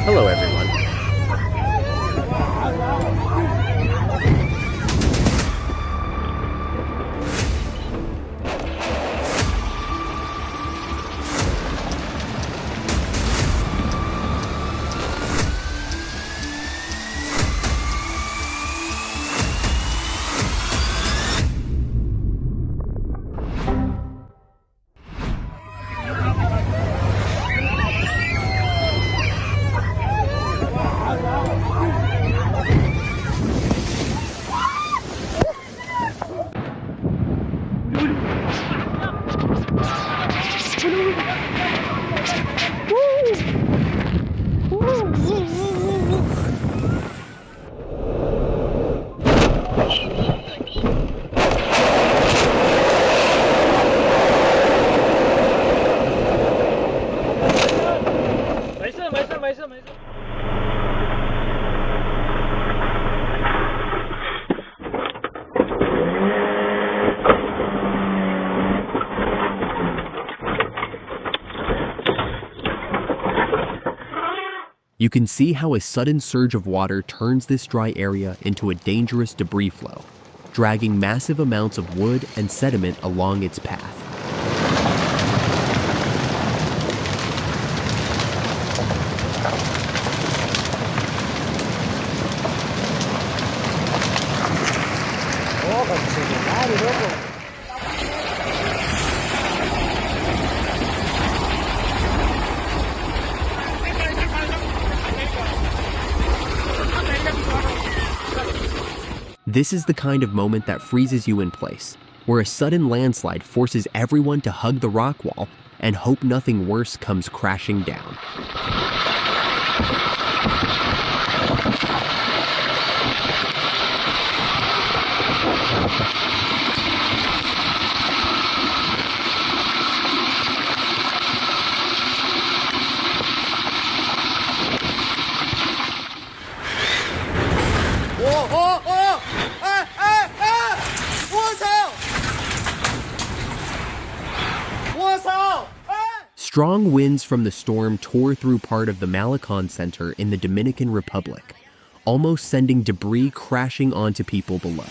Hello, everyone. You can see how a sudden surge of water turns this dry area into a dangerous debris flow, dragging massive amounts of wood and sediment along its path. This is the kind of moment that freezes you in place, where a sudden landslide forces everyone to hug the rock wall and hope nothing worse comes crashing down. Strong winds from the storm tore through part of the Malecon Center in the Dominican Republic, almost sending debris crashing onto people below.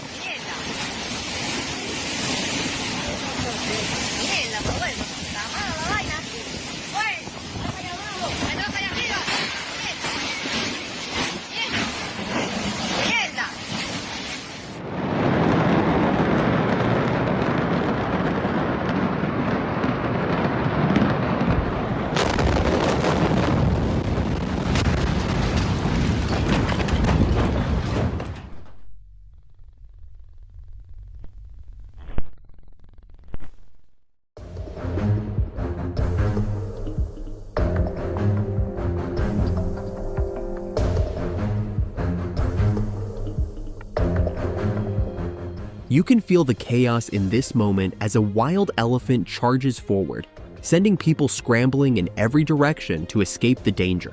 You can feel the chaos in this moment as a wild elephant charges forward, sending people scrambling in every direction to escape the danger.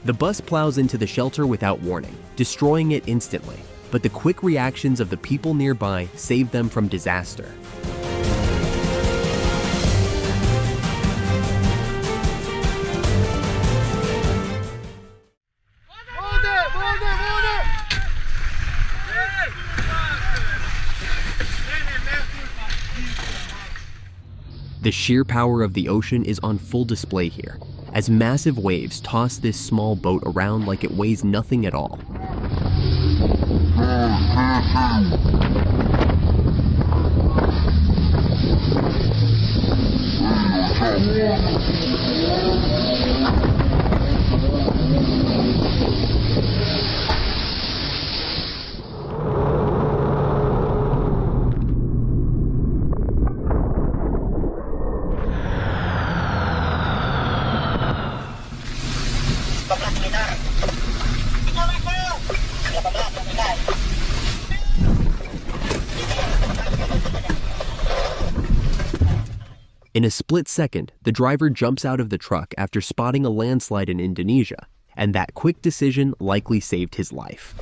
The bus plows into the shelter without warning, destroying it instantly, but the quick reactions of the people nearby save them from disaster. The sheer power of the ocean is on full display here, as massive waves toss this small boat around like it weighs nothing at all. In a split second, the driver jumps out of the truck after spotting a landslide in Indonesia, and that quick decision likely saved his life.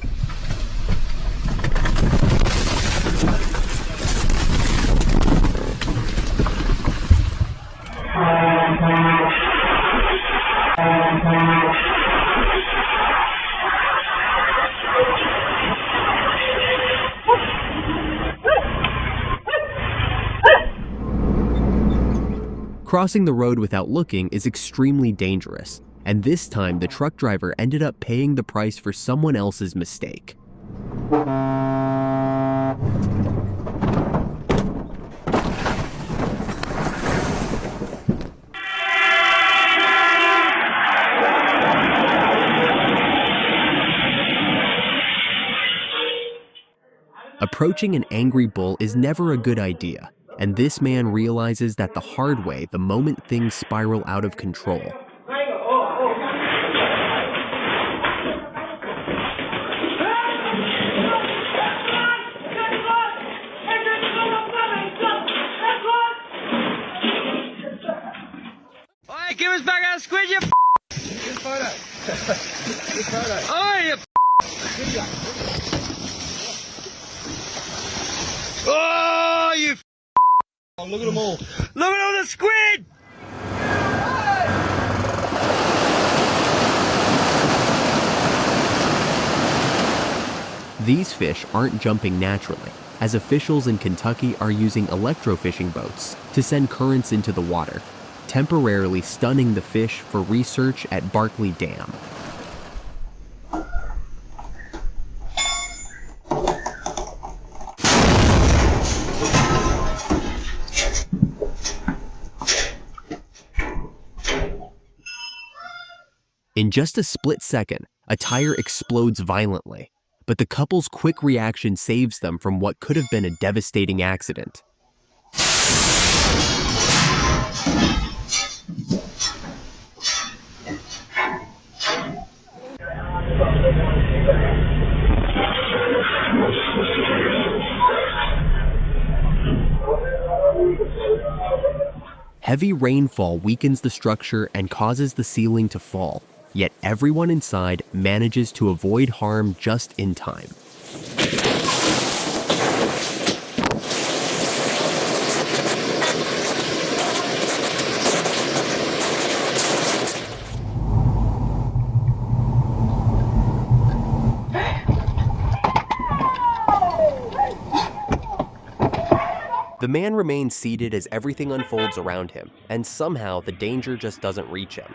Crossing the road without looking is extremely dangerous, and this time the truck driver ended up paying the price for someone else's mistake. Approaching an angry bull is never a good idea, and this man realizes that the hard way the moment things spiral out of control. Alright, give us back our squid, you Good photo. Good photo. Oh, you Oh, you Oh, look at them all. Look at all the squid! These fish aren't jumping naturally, as officials in Kentucky are using electrofishing boats to send currents into the water, temporarily stunning the fish for research at Barkley Dam. In just a split second, a tire explodes violently, but the couple's quick reaction saves them from what could have been a devastating accident. Heavy rainfall weakens the structure and causes the ceiling to fall, yet everyone inside manages to avoid harm just in time. The man remains seated as everything unfolds around him, and somehow the danger just doesn't reach him.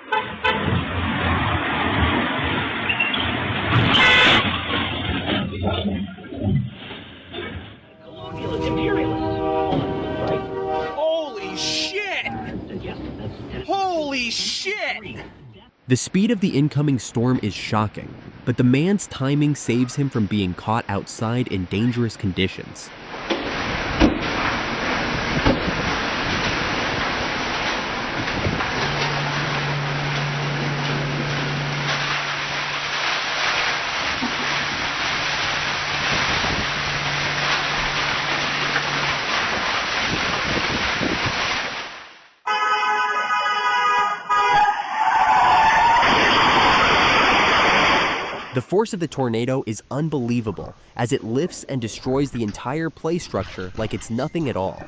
Holy shit! Holy shit! The speed of the incoming storm is shocking, but the man's timing saves him from being caught outside in dangerous conditions. The force of the tornado is unbelievable, as it lifts and destroys the entire play structure like it's nothing at all.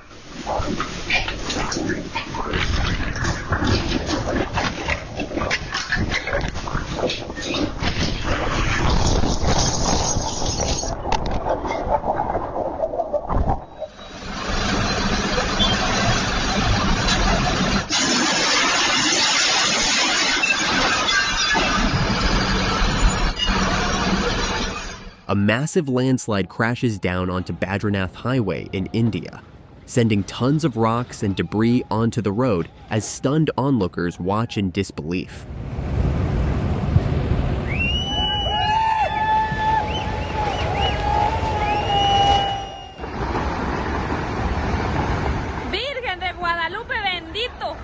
A massive landslide crashes down onto Badrinath Highway in India, sending tons of rocks and debris onto the road as stunned onlookers watch in disbelief. Virgen de Guadalupe bendito.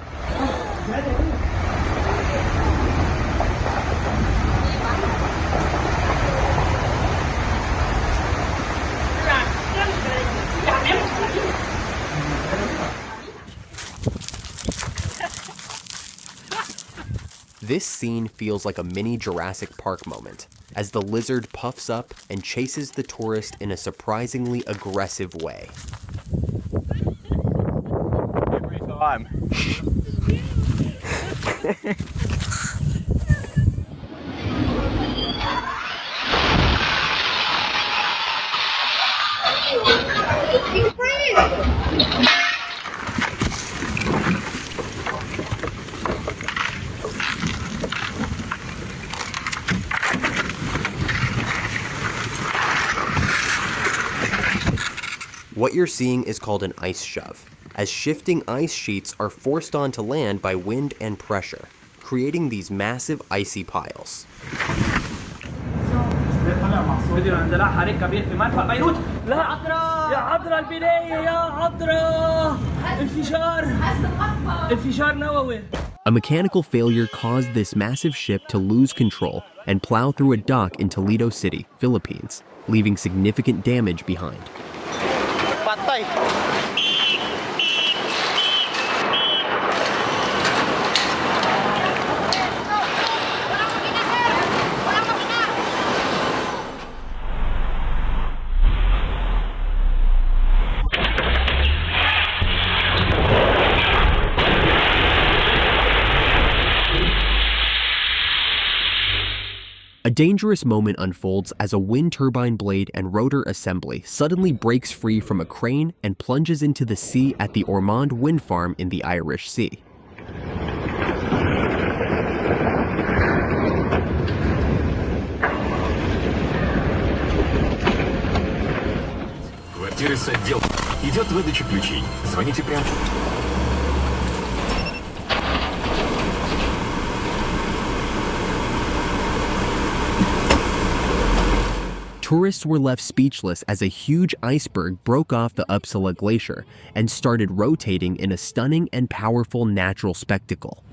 This scene feels like a mini Jurassic Park moment, as the lizard puffs up and chases the tourist in a surprisingly aggressive way. Every time. What you're seeing is called an ice shove, as shifting ice sheets are forced onto land by wind and pressure, creating these massive icy piles. A mechanical failure caused this massive ship to lose control and plow through a dock in Toledo City, Philippines, leaving significant damage behind. A dangerous moment unfolds as a wind turbine blade and rotor assembly suddenly breaks free from a crane and plunges into the sea at the Ormond Wind Farm in the Irish Sea. Квартиры с отдел. Идет выдача ключей. Звоните прямо. Tourists were left speechless as a huge iceberg broke off the Uppsala Glacier and started rotating in a stunning and powerful natural spectacle.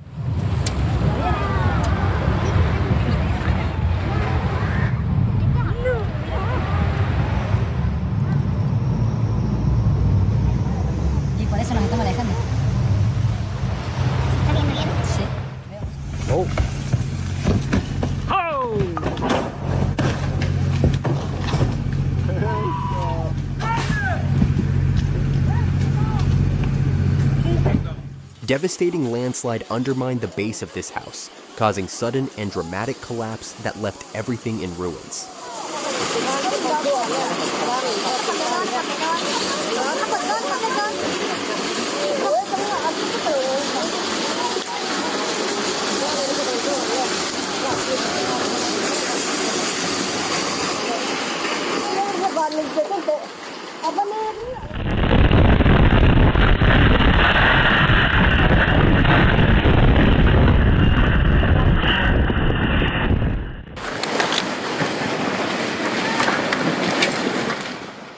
Devastating landslide undermined the base of this house, causing sudden and dramatic collapse that left everything in ruins.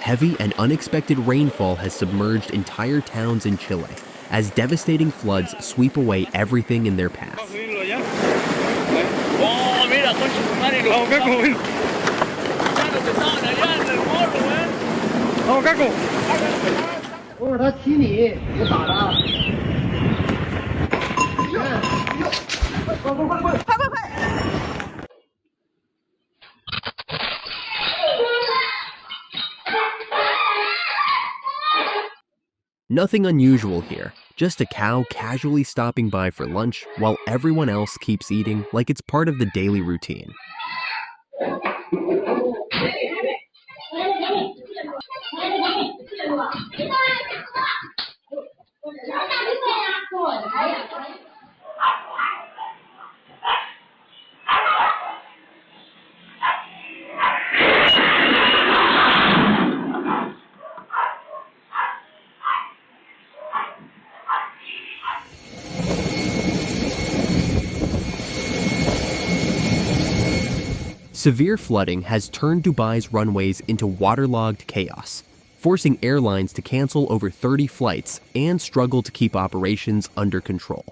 Heavy and unexpected rainfall has submerged entire towns in Chile, as devastating floods sweep away everything in their path. Nothing unusual here, just a cow casually stopping by for lunch while everyone else keeps eating like it's part of the daily routine. Severe flooding has turned Dubai's runways into waterlogged chaos, forcing airlines to cancel over 30 flights and struggle to keep operations under control.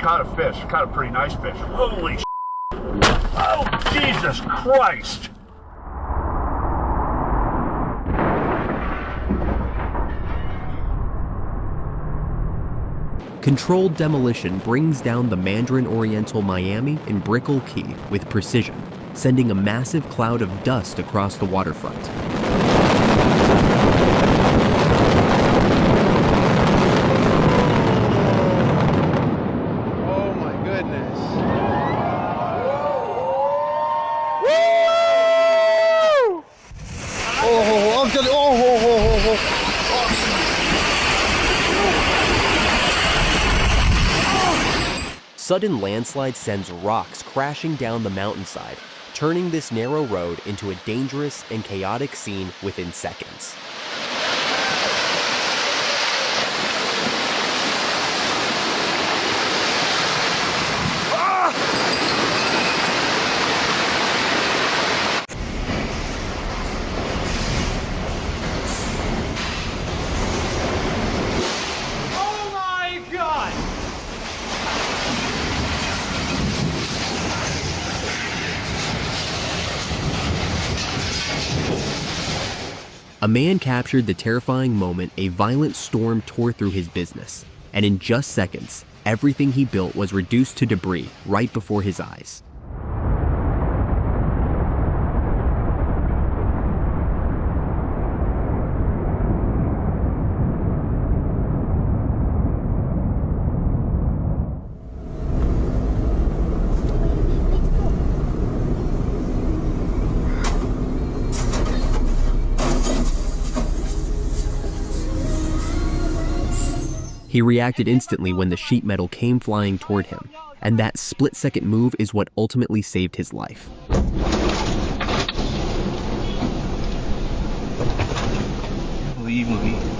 caught a fish. Caught a pretty nice fish. Holy shit. Oh, Jesus Christ! Controlled demolition brings down the Mandarin Oriental Miami and Brickell Key with precision, sending a massive cloud of dust across the waterfront. Oh my goodness. Woo! Oh, I'm gonna, Sudden landslide sends rocks crashing down the mountainside, turning this narrow road into a dangerous and chaotic scene within seconds. oh my God! A man captured the terrifying moment a violent storm tore through his business, and in just seconds, everything he built was reduced to debris right before his eyes. He reacted instantly when the sheet metal came flying toward him, and that split-second move is what ultimately saved his life. Believe me.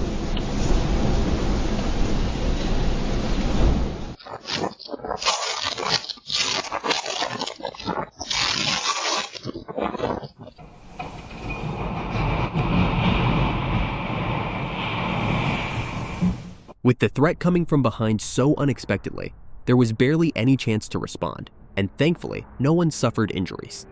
With the threat coming from behind so unexpectedly, there was barely any chance to respond, and thankfully, no one suffered injuries.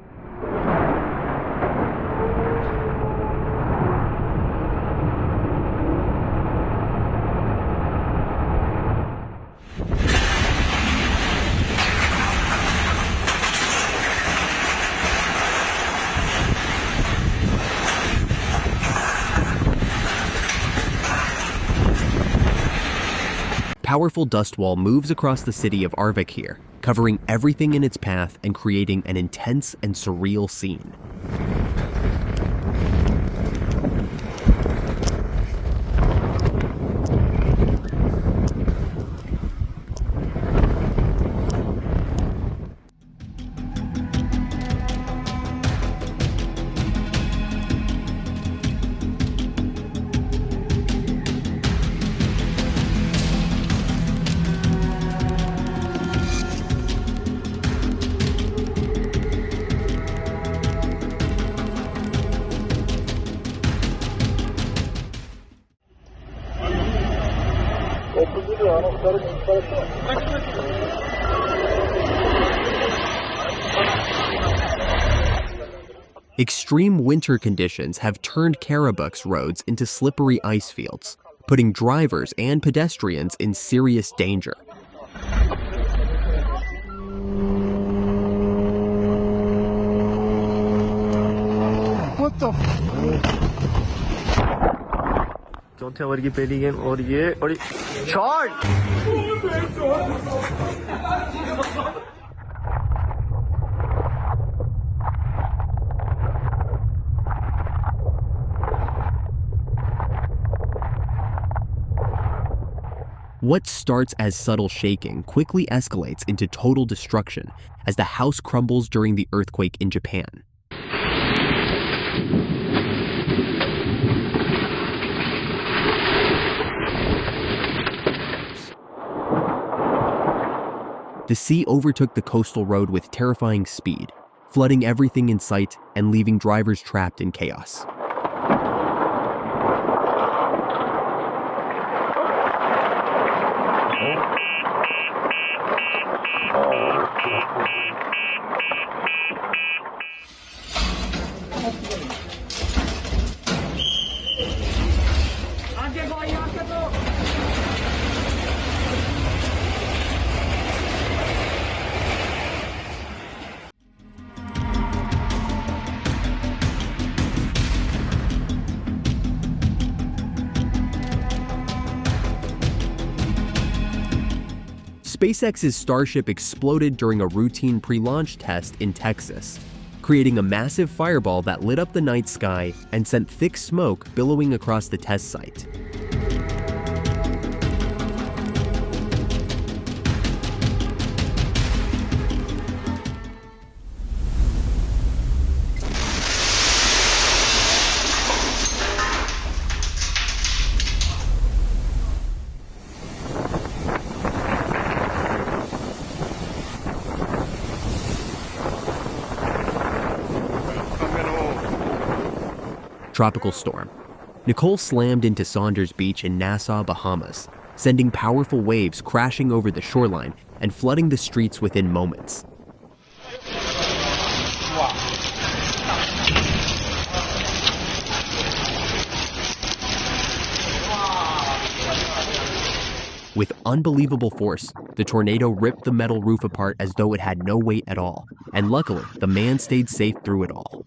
Powerful dust wall moves across the city of Arvik here, covering everything in its path and creating an intense and surreal scene. Extreme winter conditions have turned Karabak's roads into slippery ice fields, putting drivers and pedestrians in serious danger. What the चौथे over की पहली गेंद और ये shot What starts as subtle shaking quickly escalates into total destruction as the house crumbles during the earthquake in Japan. The sea overtook the coastal road with terrifying speed, flooding everything in sight and leaving drivers trapped in chaos. SpaceX's Starship exploded during a routine pre-launch test in Texas, creating a massive fireball that lit up the night sky and sent thick smoke billowing across the test site. Tropical storm. Nicole slammed into Saunders Beach in Nassau, Bahamas, sending powerful waves crashing over the shoreline and flooding the streets within moments. With unbelievable force, the tornado ripped the metal roof apart as though it had no weight at all, and luckily, the man stayed safe through it all.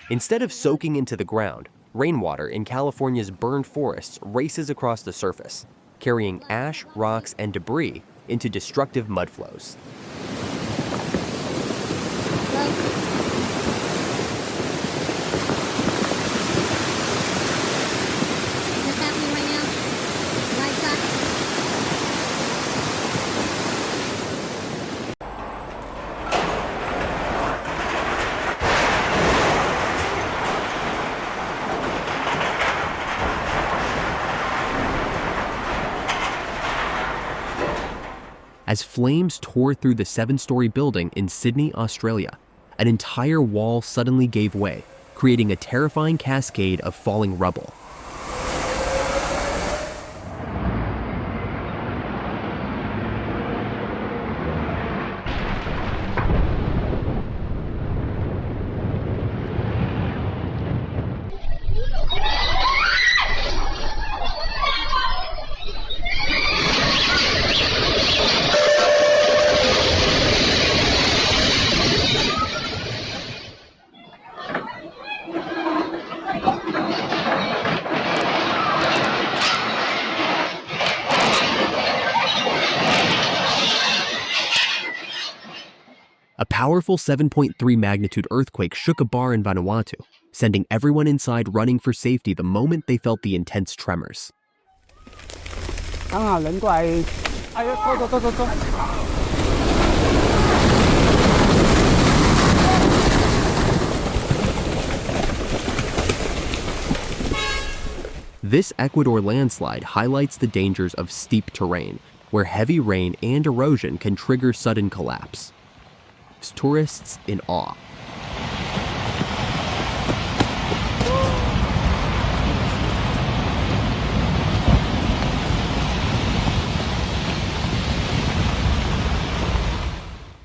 Instead of soaking into the ground, rainwater in California's burned forests races across the surface, carrying ash, rocks, and debris into destructive mudflows. As flames tore through the 7-story building in Sydney, Australia, an entire wall suddenly gave way, creating a terrifying cascade of falling rubble. A powerful 7.3 magnitude earthquake shook a bar in Vanuatu, sending everyone inside running for safety the moment they felt the intense tremors. This Ecuador landslide highlights the dangers of steep terrain, where heavy rain and erosion can trigger sudden collapse. Tourists in awe.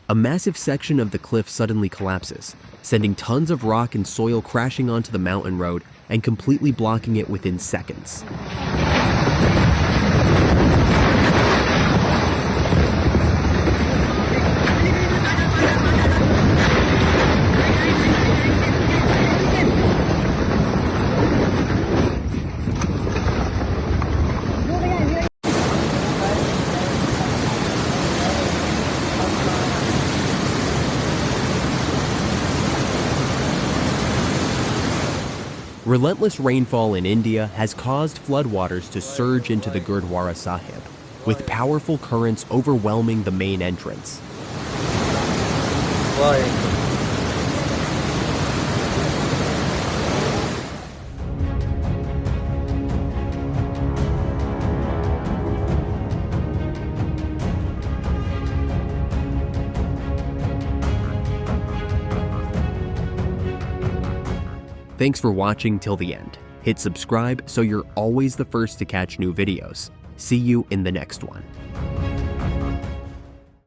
A massive section of the cliff suddenly collapses, sending tons of rock and soil crashing onto the mountain road and completely blocking it within seconds. Relentless rainfall in India has caused floodwaters to surge into the Gurdwara Sahib, with powerful currents overwhelming the main entrance. Thanks for watching till the end. Hit subscribe so you're always the first to catch new videos. See you in the next one.